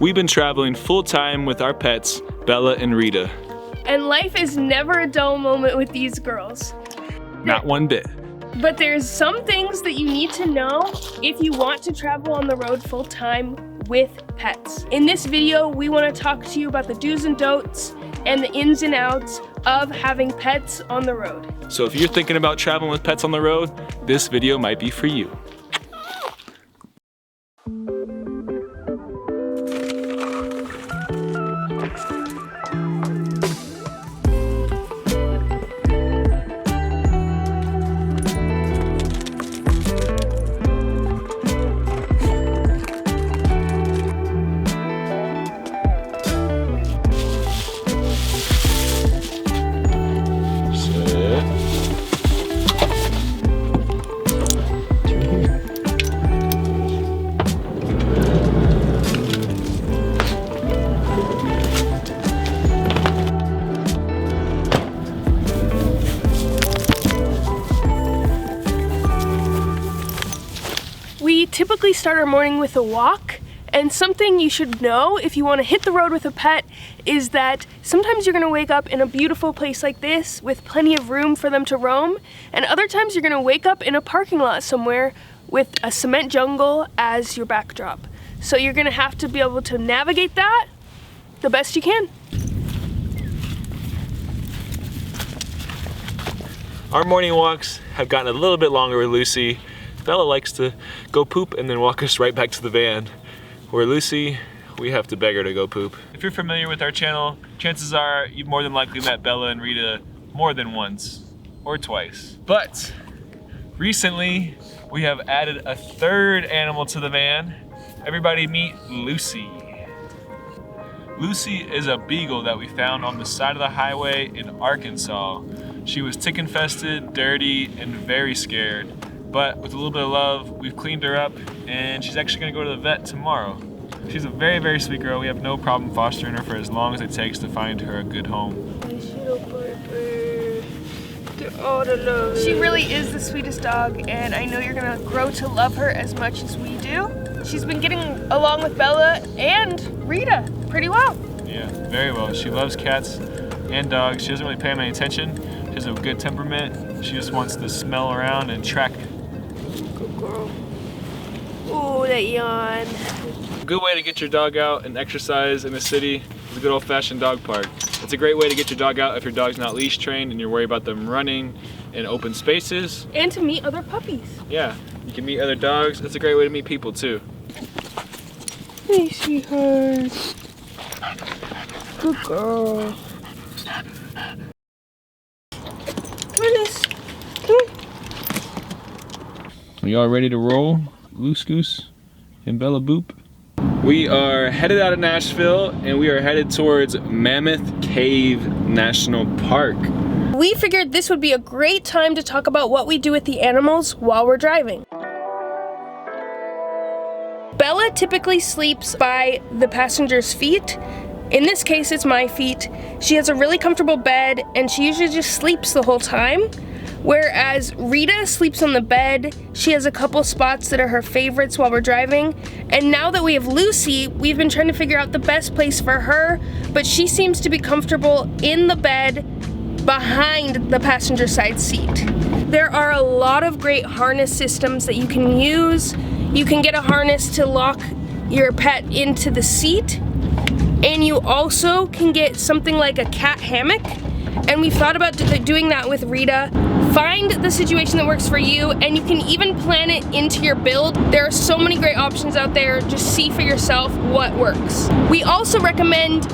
We've been traveling full-time with our pets, Bella and Rita. And life is never a dull moment with these girls. Not one bit. But there's some things that you need to know if you want to travel on the road full-time with pets. In this video, we want to talk to you about the do's and don'ts and the ins and outs of having pets on the road. So if you're thinking about traveling with pets on the road, this video might be for you. We typically start our morning with a walk, and something you should know if you want to hit the road with a pet is that sometimes you're going to wake up in a beautiful place like this with plenty of room for them to roam, and other times you're going to wake up in a parking lot somewhere with a cement jungle as your backdrop. So you're going to have to be able to navigate that the best you can. Our morning walks have gotten a little bit longer with Lucy. Bella likes to go poop and then walk us right back to the van. Where Lucy, we have to beg her to go poop. If you're familiar with our channel, chances are you've more than likely met Bella and Rita more than once or twice. But recently, we have added a third animal to the van. Everybody meet Lucy. Lucy is a beagle that we found on the side of the highway in Arkansas. She was tick infested, dirty, and very scared. But with a little bit of love, we've cleaned her up, and she's actually gonna go to the vet tomorrow. She's a very, very sweet girl. We have no problem fostering her for as long as it takes to find her a good home. She really is the sweetest dog, and I know you're gonna grow to love her as much as we do. She's been getting along with Bella and Rita pretty well. Yeah, very well. She loves cats and dogs. She doesn't really pay them any attention. She has a good temperament. She just wants to smell around and track. Good girl. Ooh, that yawn. A good way to get your dog out and exercise in the city is a good old-fashioned dog park. It's a great way to get your dog out if your dog's not leash trained and you're worried about them running in open spaces. And to meet other puppies. Yeah, you can meet other dogs. It's a great way to meet people too. Hey, sweetheart. Good girl. Come on, Liz. Come on. Are y'all ready to roll? Loose Goose and Bella Boop? We are headed out of Nashville and we are headed towards Mammoth Cave National Park. We figured this would be a great time to talk about what we do with the animals while we're driving. Bella typically sleeps by the passenger's feet. In this case, it's my feet. She has a really comfortable bed and she usually just sleeps the whole time. Whereas Rita sleeps on the bed. She has a couple spots that are her favorites while we're driving. And now that we have Lucy, we've been trying to figure out the best place for her, but she seems to be comfortable in the bed behind the passenger side seat. There are a lot of great harness systems that you can use. You can get a harness to lock your pet into the seat, and you also can get something like a cat hammock, and we've thought about doing that with Rita. Find the situation that works for you, and you can even plan it into your build. There are so many great options out there. Just see for yourself what works. We also recommend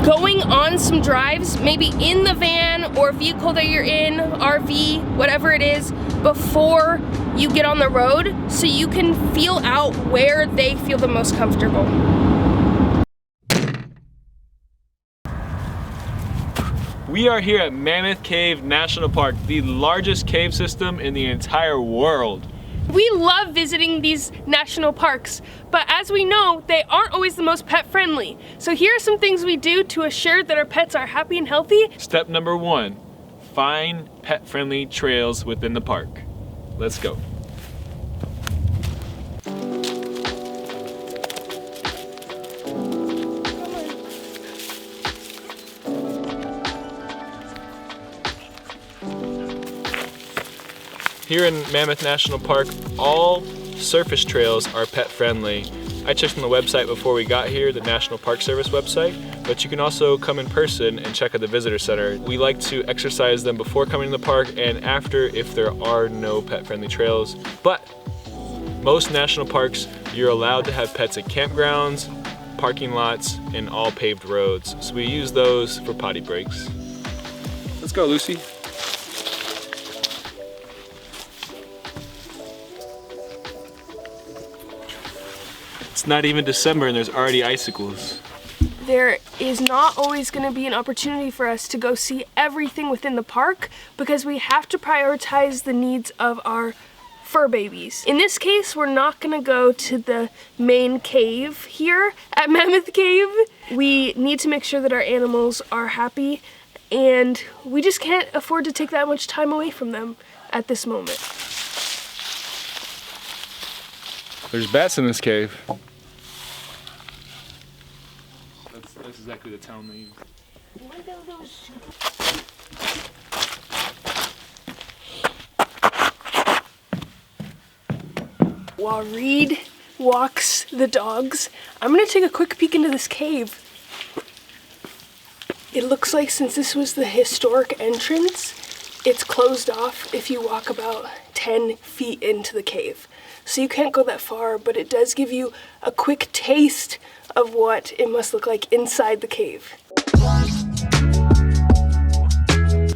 going on some drives, maybe in the van or vehicle that you're in, RV, whatever it is, before you get on the road so you can feel out where they feel the most comfortable. We are here at Mammoth Cave National Park, the largest cave system in the entire world. We love visiting these national parks, but as we know, they aren't always the most pet friendly. So here are some things we do to assure that our pets are happy and healthy. Step number 1, find pet-friendly trails within the park. Let's go. Here in Mammoth National Park, all surface trails are pet friendly. I checked on the website before we got here, the National Park Service website, but you can also come in person and check out the visitor center. We like to exercise them before coming to the park and after if there are no pet friendly trails. But most national parks, you're allowed to have pets at campgrounds, parking lots, and all paved roads. So we use those for potty breaks. Let's go, Lucy. It's not even December and there's already icicles. There is not always going to be an opportunity for us to go see everything within the park because we have to prioritize the needs of our fur babies. In this case, we're not going to go to the main cave here at Mammoth Cave. We need to make sure that our animals are happy, and we just can't afford to take that much time away from them at this moment. There's bats in this cave. That's exactly the town they use. While Reed walks the dogs, I'm gonna take a quick peek into this cave. It looks like since this was the historic entrance, it's closed off if you walk about 10 feet into the cave. So you can't go that far, but it does give you a quick taste of what it must look like inside the cave.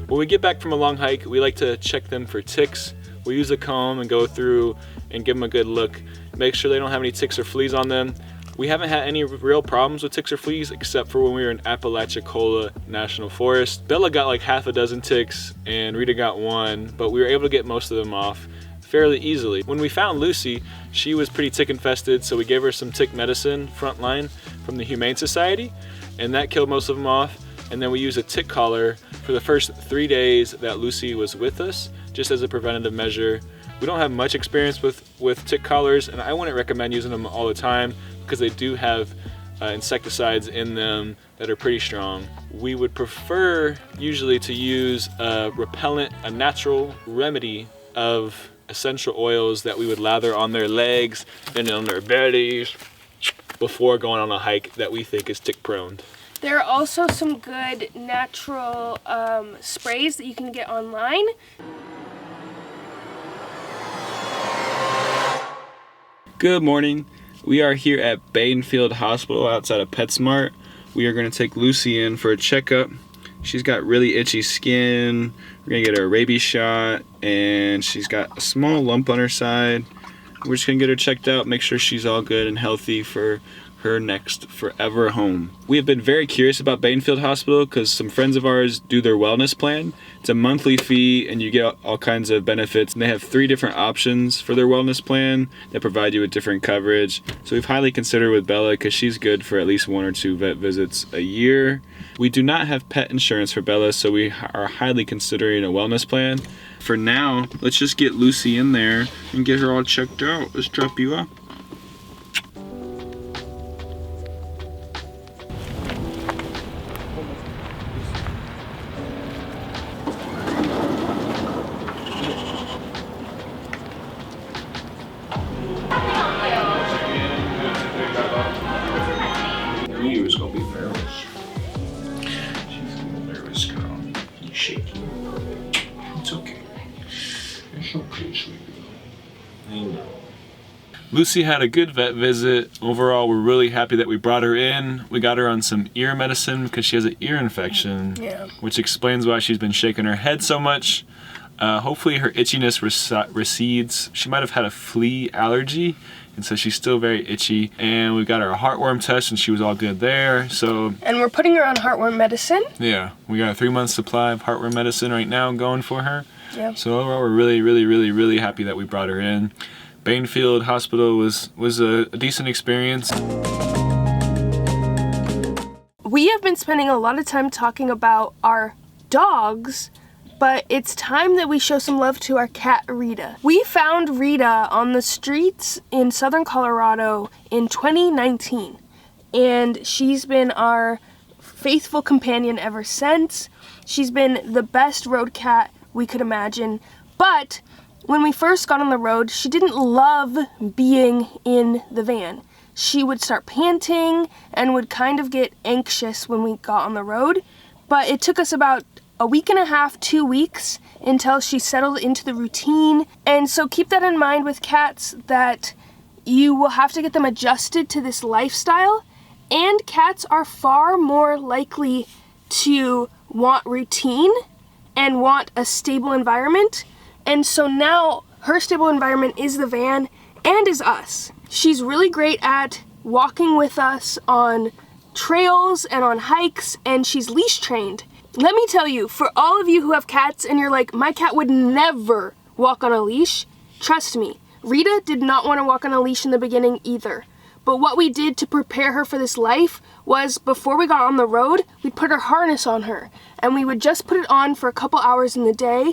When we get back from a long hike, we like to check them for ticks. We use a comb and go through and give them a good look. Make sure they don't have any ticks or fleas on them. We haven't had any real problems with ticks or fleas except for when we were in Apalachicola National Forest. Bella got like half a dozen ticks and Rita got one, but we were able to get most of them off fairly easily. When we found Lucy, she was pretty tick infested, so we gave her some tick medicine frontline from the Humane Society, and that killed most of them off. And then we used a tick collar for the first 3 days that Lucy was with us, just as a preventative measure. We don't have much experience with tick collars, and I wouldn't recommend using them all the time because they do have insecticides in them that are pretty strong. We would prefer usually to use a repellent, a natural remedy of essential oils that we would lather on their legs and on their bellies before going on a hike that we think is tick prone. There are also some good natural sprays that you can get online. Good morning. We are here at Bainfield Hospital outside of PetSmart. We are going to take Lucy in for a checkup. She's got really itchy skin. We're going to get her a rabies shot, and she's got a small lump on her side. We're just going to get her checked out, make sure she's all good and healthy for her next forever home. We have been very curious about Bainfield Hospital because some friends of ours do their wellness plan. It's a monthly fee and you get all kinds of benefits. And they have 3 different options for their wellness plan that provide you with different coverage. So we've highly considered with Bella because she's good for at least 1 or 2 vet visits a year. We do not have pet insurance for Bella, so we are highly considering a wellness plan. For now, let's just get Lucy in there and get her all checked out. Let's drop you off. You was gonna be nervous. She's a little nervous, girl. You shaky. It's okay. It's okay, sweet girl. I know. Lucy had a good vet visit. Overall, we're really happy that we brought her in. We got her on some ear medicine because she has an ear infection, which explains why she's been shaking her head so much. Hopefully her itchiness recedes. She might have had a flea allergy, and so she's still very itchy. And we got her a heartworm test, and she was all good there. So, and we're putting her on heartworm medicine. Yeah, we got a 3-month supply of heartworm medicine right now going for her. Yeah. So overall, we're really happy that we brought her in. Bainfield Hospital was a decent experience. We have been spending a lot of time talking about our dogs, but it's time that we show some love to our cat, Rita. We found Rita on the streets in southern Colorado in 2019, and she's been our faithful companion ever since. She's been the best road cat we could imagine, but When we first got on the road, she didn't love being in the van. She would start panting and would kind of get anxious when we got on the road. But it took us about a week and a half, 2 weeks, until she settled into the routine. And so keep that in mind with cats, that you will have to get them adjusted to this lifestyle. And cats are far more likely to want routine and want a stable environment. And so now her stable environment is the van and is us. She's really great at walking with us on trails and on hikes, and she's leash trained. Let me tell you, for all of you who have cats and you're like, my cat would never walk on a leash, trust me, Rita did not want to walk on a leash in the beginning either. But what we did to prepare her for this life was, before we got on the road, we'd put her harness on her, and we would just put it on for a couple hours in the day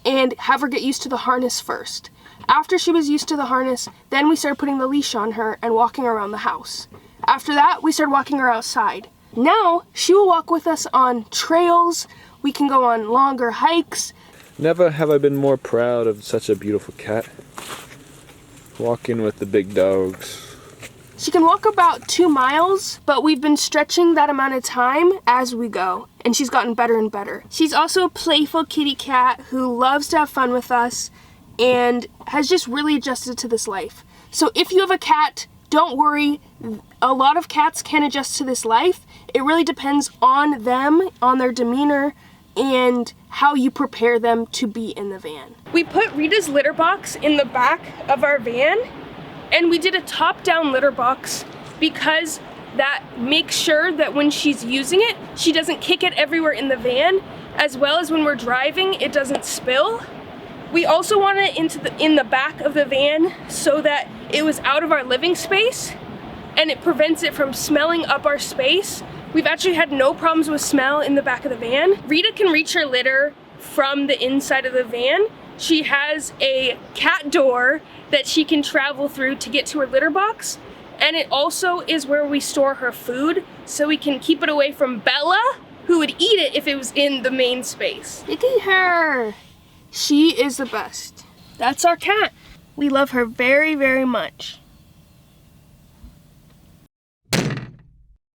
and have her get used to the harness first. After she was used to the harness, then we started putting the leash on her and walking around the house. After that, we started walking her outside. Now, she will walk with us on trails. We can go on longer hikes. Never have I been more proud of such a beautiful cat. Walking with the big dogs. She can walk about 2 miles, but we've been stretching that amount of time as we go, and she's gotten better and better. She's also a playful kitty cat who loves to have fun with us and has just really adjusted to this life. So if you have a cat, don't worry. A lot of cats can adjust to this life. It really depends on them, on their demeanor, and how you prepare them to be in the van. We put Rita's litter box in the back of our van, and we did a top-down litter box because that makes sure that when she's using it, she doesn't kick it everywhere in the van, as well as when we're driving, it doesn't spill. We also want it in the back of the van so that it was out of our living space and it prevents it from smelling up our space. We've actually had no problems with smell in the back of the van. Rita can reach her litter from the inside of the van. She has a cat door that she can travel through to get to her litter box. And it also is where we store her food, so we can keep it away from Bella, who would eat it if it was in the main space. Look at her. She is the best. That's our cat. We love her very, very much.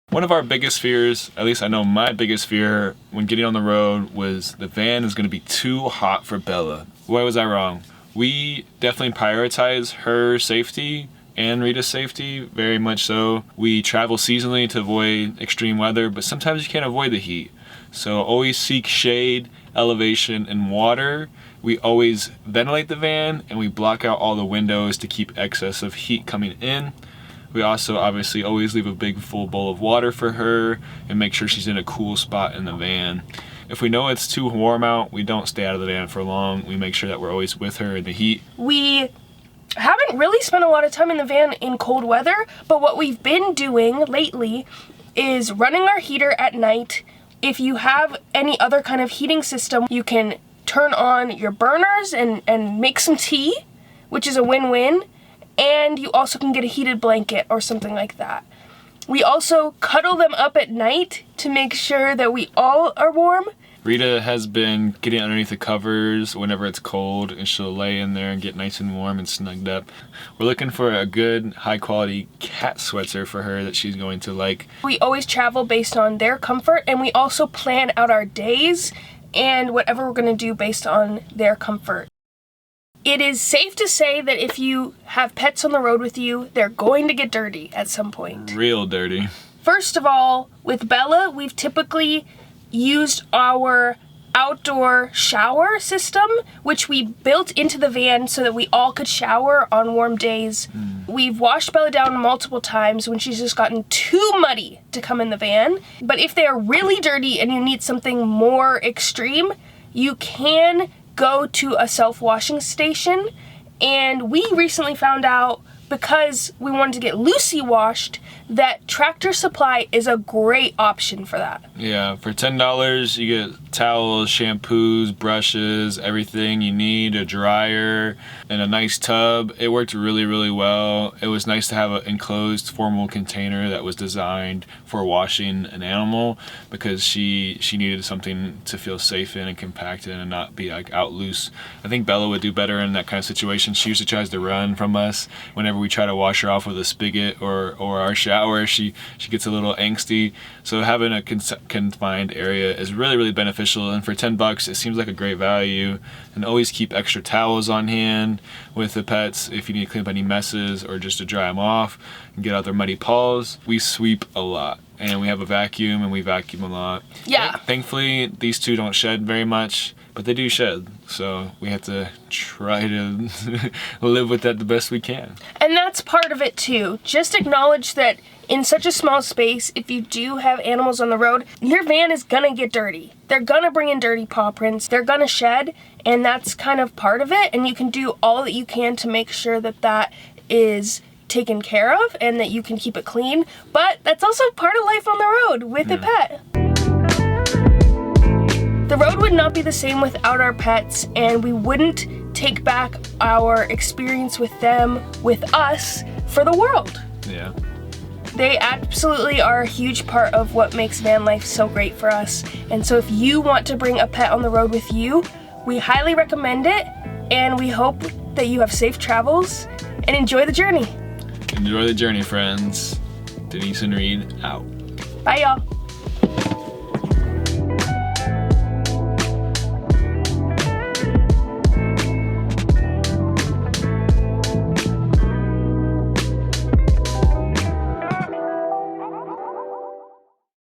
One of our biggest fears, at least I know my biggest fear when getting on the road, was the van is going to be too hot for Bella. Why was I wrong? We definitely prioritize her safety and Rita's safety, very much so. We travel seasonally to avoid extreme weather, but sometimes you can't avoid the heat. So always seek shade, elevation, and water. We always ventilate the van, and we block out all the windows to keep excess of heat coming in. We also obviously always leave a big full bowl of water for her and make sure she's in a cool spot in the van. If we know it's too warm out, we don't stay out of the van for long. We make sure that we're always with her in the heat. We haven't really spent a lot of time in the van in cold weather, but what we've been doing lately is running our heater at night. If you have any other kind of heating system, you can turn on your burners and make some tea, which is a win-win. And you also can get a heated blanket or something like that. We also cuddle them up at night to make sure that we all are warm. Rita has been getting underneath the covers whenever it's cold, and she'll lay in there and get nice and warm and snugged up. We're looking for a good, high-quality cat sweater for her that she's going to like. We always travel based on their comfort, and we also plan out our days and whatever we're going to do based on their comfort. It is safe to say that if you have pets on the road with you, they're going to get dirty at some point. Real dirty. First of all, with Bella, we've typically used our outdoor shower system, which we built into the van so that we all could shower on warm days. We've washed Bella down multiple times when she's just gotten too muddy to come in the van. But if they are really dirty and you need something more extreme, you can go to a self-washing station. And we recently found out, because we wanted to get Lucy washed, that Tractor Supply is a great option for that. Yeah, for $10 you get towels, shampoos, brushes, everything you need, a dryer, and a nice tub. It worked really, really well. It was nice to have an enclosed formal container that was designed for washing an animal, because she needed something to feel safe in and compact in and not be like out loose. I think Bella would do better in that kind of situation. She usually tries to run from us whenever we try to wash her off with a spigot or our shower. She gets a little angsty. So having a confined area is really, really beneficial. And for $10, it seems like a great value. And always keep extra towels on hand with the pets if you need to clean up any messes or just to dry them off and get out their muddy paws. We sweep a lot, and we have a vacuum, and we vacuum a lot. Yeah. Thankfully, these two don't shed very much, but they do shed. So we have to try to live with that the best we can. And that's part of it too. Just acknowledge that in such a small space, if you do have animals on the road, your van is gonna get dirty. They're gonna bring in dirty paw prints, they're gonna shed, and that's kind of part of it. And you can do all that you can to make sure that that is taken care of and that you can keep it clean. But that's also part of life on the road with a pet. The road would not be the same without our pets, and we wouldn't take back our experience with them, with us, for the world. Yeah. They absolutely are a huge part of what makes van life so great for us. And so if you want to bring a pet on the road with you, we highly recommend it, and we hope that you have safe travels and enjoy the journey. Enjoy the journey, friends. Denise and Reed, out. Bye, y'all.